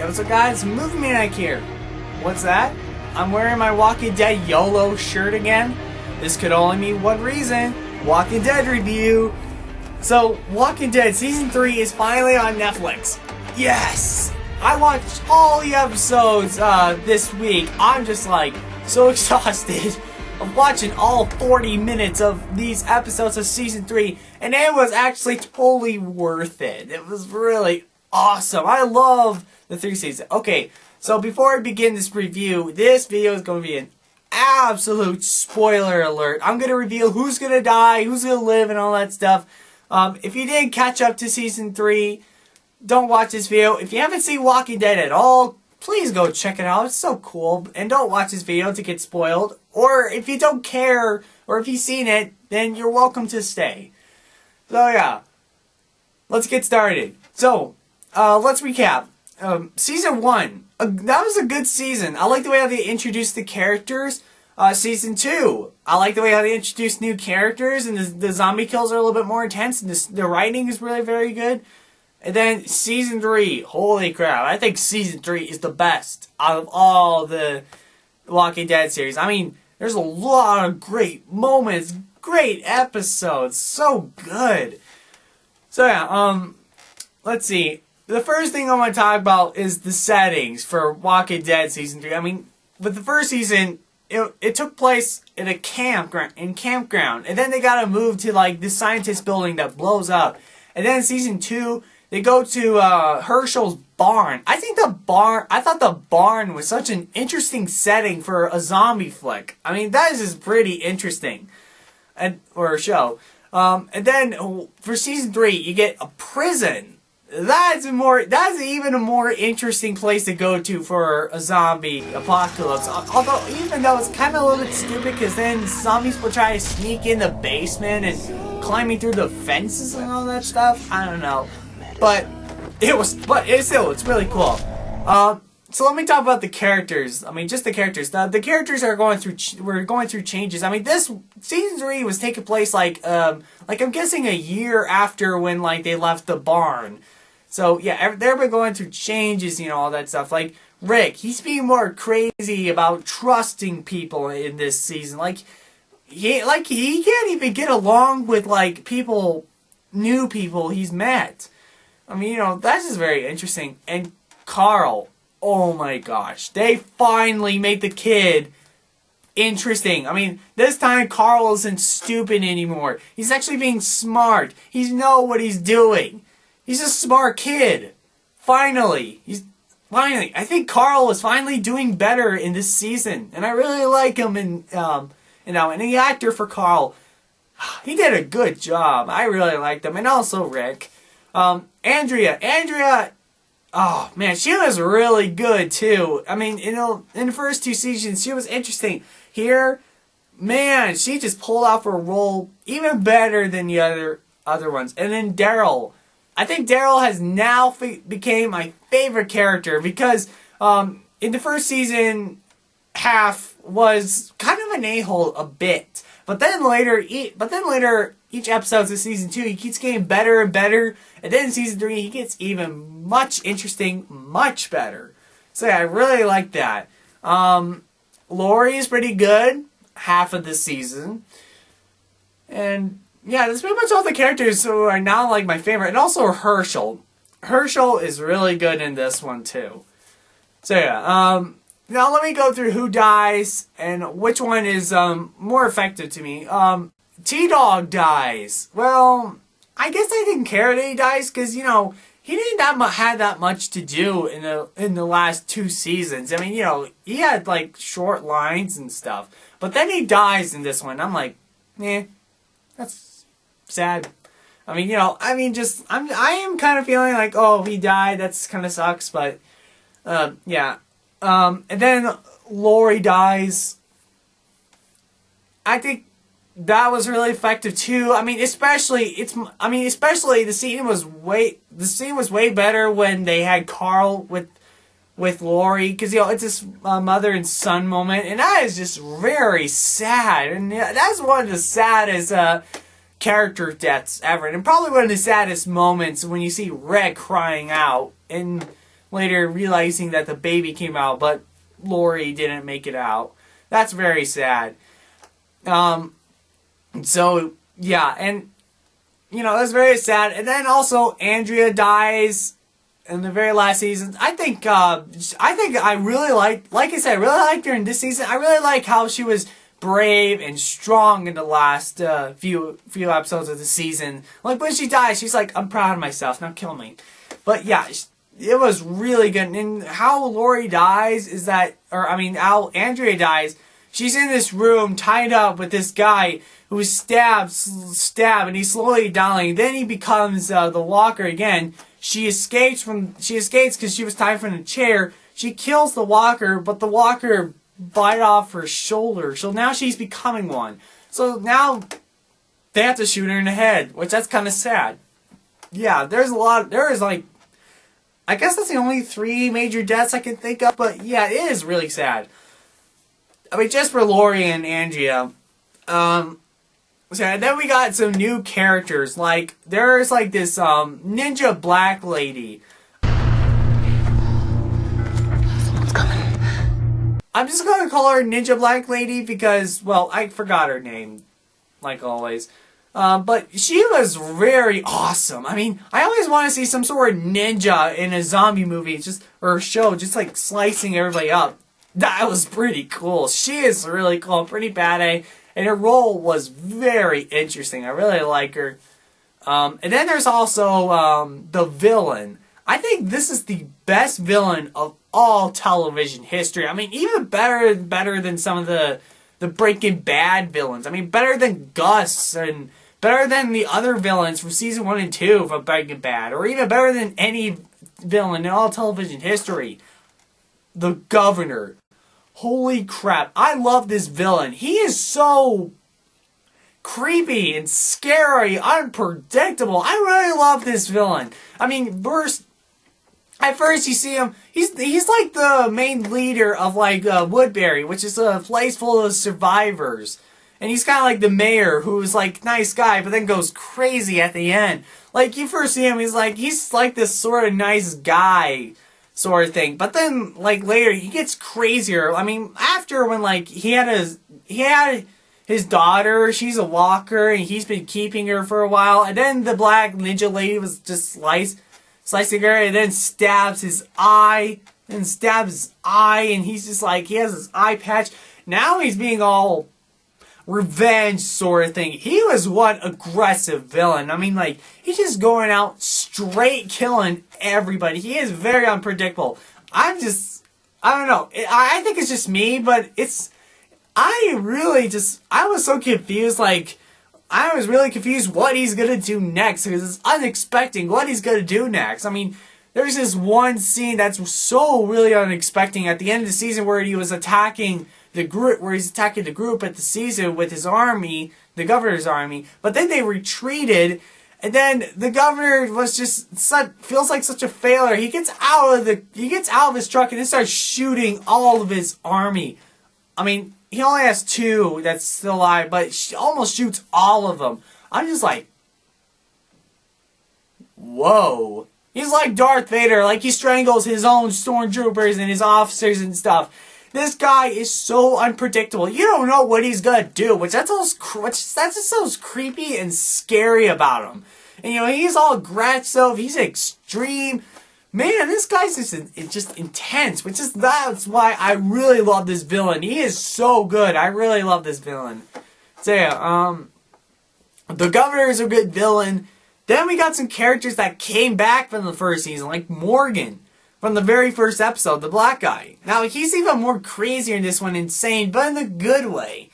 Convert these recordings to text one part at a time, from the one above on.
What's up, guys? Movie Maniac here. What's that? I'm wearing my Walking Dead YOLO shirt again. This could only mean one reason. Walking Dead review. So, Walking Dead Season 3 is finally on Netflix. Yes! I watched all the episodes this week. I'm just like, so exhausted of watching all 40 minutes of these episodes of Season 3. And it was actually totally worth it. It was really awesome. I love the 3 seasons. Okay, so before I begin this review, this video is going to be an absolute spoiler alert. I'm going to reveal who's going to die, who's going to live, and all that stuff. If you didn't catch up to Season 3, don't watch this video. If you haven't seen Walking Dead at all, please go check it out. It's so cool. And don't watch this video to get spoiled. Or if you don't care, or if you've seen it, then you're welcome to stay. So yeah, let's get started. So, let's recap. Season 1, that was a good season. I like the way how they introduced the characters. Season 2, I like the way how they introduced new characters, and the zombie kills are a little bit more intense, and the writing is really very good. And then Season 3, holy crap, I think Season 3 is the best out of all the Walking Dead series. I mean, there's a lot of great moments, great episodes, so good. So yeah, let's see. The first thing I want to talk about is the settings for Walking Dead Season 3. I mean, with the first season, it took place in a campground, and then they got to move to like this scientist building that blows up. And then Season 2, they go to Herschel's barn. I thought the barn was such an interesting setting for a zombie flick. I mean, that is just pretty interesting, or a show. And then for Season 3, you get a prison. That's even a more interesting place to go to for a zombie apocalypse. Although, even though it's kind of a little bit stupid, because then zombies will try to sneak in the basement and climbing through the fences and all that stuff. I don't know, but it's really cool. So let me talk about the characters. I mean, just the characters. The characters are going through changes. I mean, this Season 3 was taking place like I'm guessing a year after when like they left the barn. So yeah, they've been going through changes, you know, all that stuff. Like Rick, he's being more crazy about trusting people in this season. Like he can't even get along with like new people he's met. I mean, you know, that's just very interesting. And Carl, oh my gosh, they finally made the kid interesting. I mean, this time Carl isn't stupid anymore. He's actually being smart. He knows what he's doing. He's a smart kid. Finally. I think Carl is finally doing better in this season. And I really like him, and the actor for Carl, he did a good job. I really liked him. And also Rick. Andrea, oh man, she was really good too. I mean, you know, in the first 2 seasons, she was interesting. Here, man, she just pulled off her role even better than the other ones. And then Daryl, I think Daryl has now became my favorite character because in the first season, half was kind of an a-hole a bit, but then later, each episode of Season 2, he keeps getting better and better, and then in Season 3, he gets even much interesting, much better. So yeah, I really like that. Lori is pretty good, half of the season. And yeah, that's pretty much all the characters who are now like my favorite. And also Herschel. Herschel is really good in this one too. So yeah, now let me go through who dies and which one is more effective to me. T-Dog dies. Well, I guess I didn't care that he dies because, you know, he didn't have that much to do in the last 2 seasons. I mean, you know, he had like short lines and stuff, but then he dies in this one. I'm like, that's sad. I mean, you know, I am kind of feeling like, oh, he died. That's kind of sucks, but yeah. And then Lori dies. I think that was really effective too. I mean, especially the scene was way better when they had Carl with Lori, because, you know, it's this mother and son moment, and that is just very sad, and that's one of the saddest character deaths ever, and probably one of the saddest moments when you see Rick crying out, and later realizing that the baby came out, but Lori didn't make it out. That's very sad. So, yeah, and, you know, that's very sad. And then also, Andrea dies in the very last season. I think I really like I said, I really liked her in this season. I really like how she was brave and strong in the last few episodes of the season. Like, when she dies, she's like, I'm proud of myself, now kill me. But, yeah, it was really good. And how Lori dies is that, how Andrea dies, she's in this room tied up with this guy who stab, and he's slowly dying. Then he becomes the walker again. She escapes because she was tied from the chair. She kills the walker, but the walker bite off her shoulder. So now she's becoming one. So now they have to shoot her in the head, which that's kind of sad. Yeah, there is like, I guess that's the only 3 major deaths I can think of, but yeah, it is really sad. I mean, just for Lori and Andrea. So then we got some new characters. Like, there's like this ninja black lady. Someone's coming. I'm just gonna call her Ninja Black Lady because, well, I forgot her name, like always. But she was very awesome. I mean, I always want to see some sort of ninja in a zombie movie, or a show, just like slicing everybody up. That was pretty cool. She is really cool, pretty badass, and her role was very interesting. I really like her. And then there's also the villain. I think this is the best villain of all television history. I mean, even better than some of the Breaking Bad villains. I mean, better than Gus, and better than the other villains from season 1 and 2 of Breaking Bad, or even better than any villain in all television history. The Governor. Holy crap, I love this villain. He is so creepy and scary, unpredictable. I really love this villain. I mean, at first you see him, he's like the main leader of like Woodbury, which is a place full of survivors. And he's kind of like the mayor, who's like nice guy, but then goes crazy at the end. Like, you first see him, he's like this sort of nice guy sort of thing. But then, like, later, he gets crazier. I mean, after when, like, he had his daughter, she's a walker, and he's been keeping her for a while. And then the black ninja lady was just slicing her, and then stabs his eye, and he's just like, he has his eye patch. Now he's being all revenge sort of thing. He was one aggressive villain. I mean, like, he's just going out straight killing everybody. He is very unpredictable. I don't know. I think it's just me, but I was so confused. Like, I was really confused what he's gonna do next, because it's unexpected what he's gonna do next. I mean, there's this one scene that's so really unexpected at the end of the season where he was attacking the group at the season with his army, the governor's army, but then they retreated, and then the governor was feels like such a failure. He gets out of his truck and then starts shooting all of his army. I mean, he only has 2 that's still alive, but he almost shoots all of them. I'm just like, whoa. He's like Darth Vader, like he strangles his own stormtroopers and his officers and stuff. This guy is so unpredictable. You don't know what he's gonna do, that's just so creepy and scary about him. And, you know, he's all aggressive, he's extreme. Man, this guy's just intense, that's why I really love this villain. He is so good. I really love this villain. So yeah, the governor is a good villain. Then we got some characters that came back from the first season, like Morgan. From the very first episode, the black guy. Now, he's even more crazier in this one, insane, but in a good way.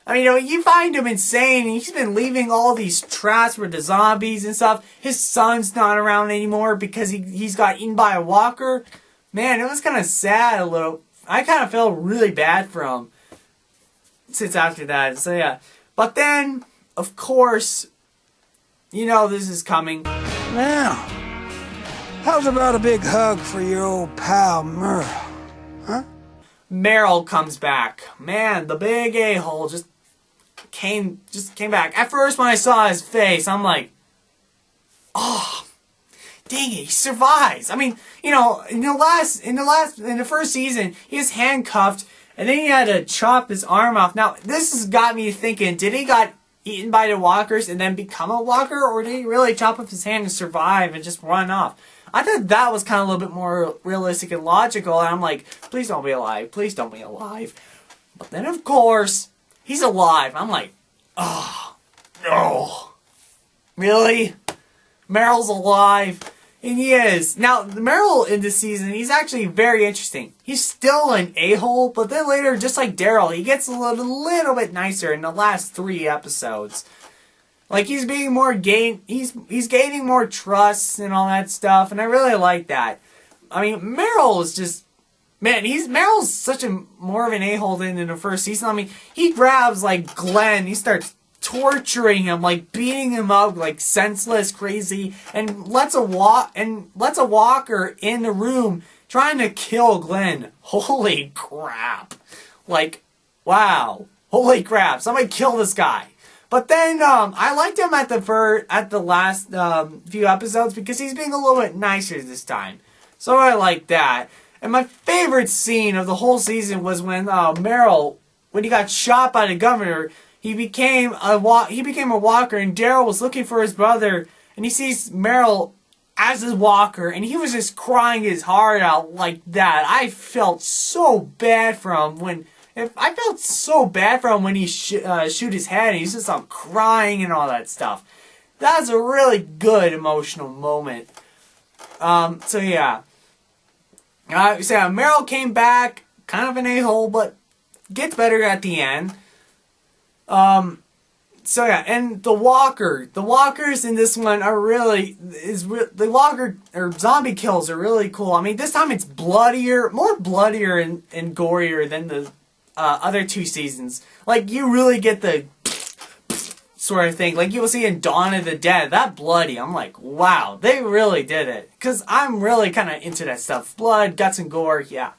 I mean, you know, you find him insane, and he's been leaving all these traps for the zombies and stuff. His son's not around anymore because he's got eaten by a walker. Man, it was kind of sad a little. I kind of felt really bad for him since after that. So, yeah. But then, of course, you know this is coming. Now, how's about a big hug for your old pal, Merle? Huh? Merle comes back. Man, the big a-hole just came back. At first, when I saw his face, I'm like, oh, dang it, he survives. I mean, you know, in the first season, he was handcuffed, and then he had to chop his arm off. Now, this has got me thinking, did he got eaten by the walkers and then become a walker, or did he really chop off his hand and survive and just run off? I thought that was kind of a little bit more realistic and logical, and I'm like, please don't be alive, please don't be alive. But then, of course, he's alive. I'm like, oh, no. Really? Meryl's alive? And he is. Now, Meryl in this season, he's actually very interesting. He's still an a-hole, but then later, just like Daryl, he gets a little bit nicer in the last 3 episodes. Like, he's being more he's gaining more trust and all that stuff, and I really like that. I mean, Meryl is just, man, Meryl's such a more of an a-hole than in the first season. I mean, he grabs, like, Glenn, he starts torturing him, like beating him up, like senseless, crazy, and lets a walker in the room trying to kill Glenn. Holy crap! Like, wow, holy crap! Somebody kill this guy. But then I liked him at the last few episodes because he's being a little bit nicer this time. So I like that. And my favorite scene of the whole season was when Meryl, when he got shot by the governor. He became a walker, and Daryl was looking for his brother, and he sees Meryl as his walker, and he was just crying his heart out like that. I felt so bad for him when he shoot his head, and he's just crying and all that stuff. That's a really good emotional moment. So yeah, Meryl came back, kind of an a-hole, but gets better at the end. So yeah, and the walkers in this one are really, the walker, or zombie kills are really cool. I mean, this time it's more bloodier and gorier than the, other 2 seasons. Like, you really get the sort of thing, like you will see in Dawn of the Dead, that bloody, I'm like, wow, they really did it. Cause I'm really kind of into that stuff. Blood, guts, and gore, yeah.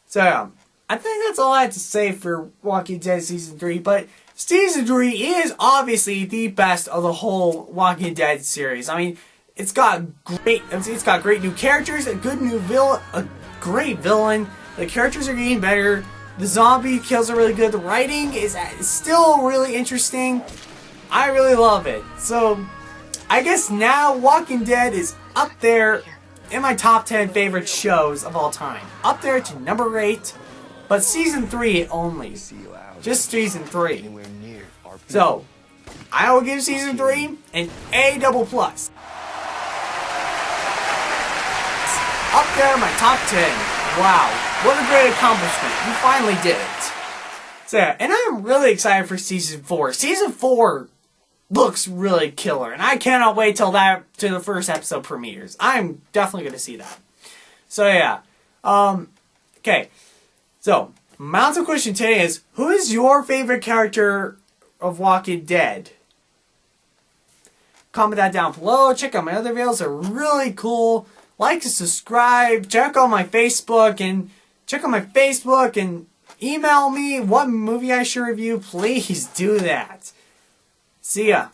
So, I think that's all I have to say for Walking Dead Season 3, but Season 3 is obviously the best of the whole Walking Dead series. I mean, it's got great new characters, a great villain, the characters are getting better, the zombie kills are really good, the writing is still really interesting. I really love it. So, I guess now Walking Dead is up there in my top 10 favorite shows of all time. Up there to number 8. But Season 3 only. Just Season 3. So, I will give Season 3 an A++. Up there in my top 10. Wow. What a great accomplishment. You finally did it. So, yeah, and I'm really excited for Season 4. Season 4 looks really killer. And I cannot wait till the first episode premieres. I'm definitely going to see that. So, yeah. Okay. So, my answer question today is, who is your favorite character of Walking Dead? Comment that down below. Check out my other videos. They're really cool. Like and subscribe. Check out my Facebook and email me what movie I should review. Please do that. See ya.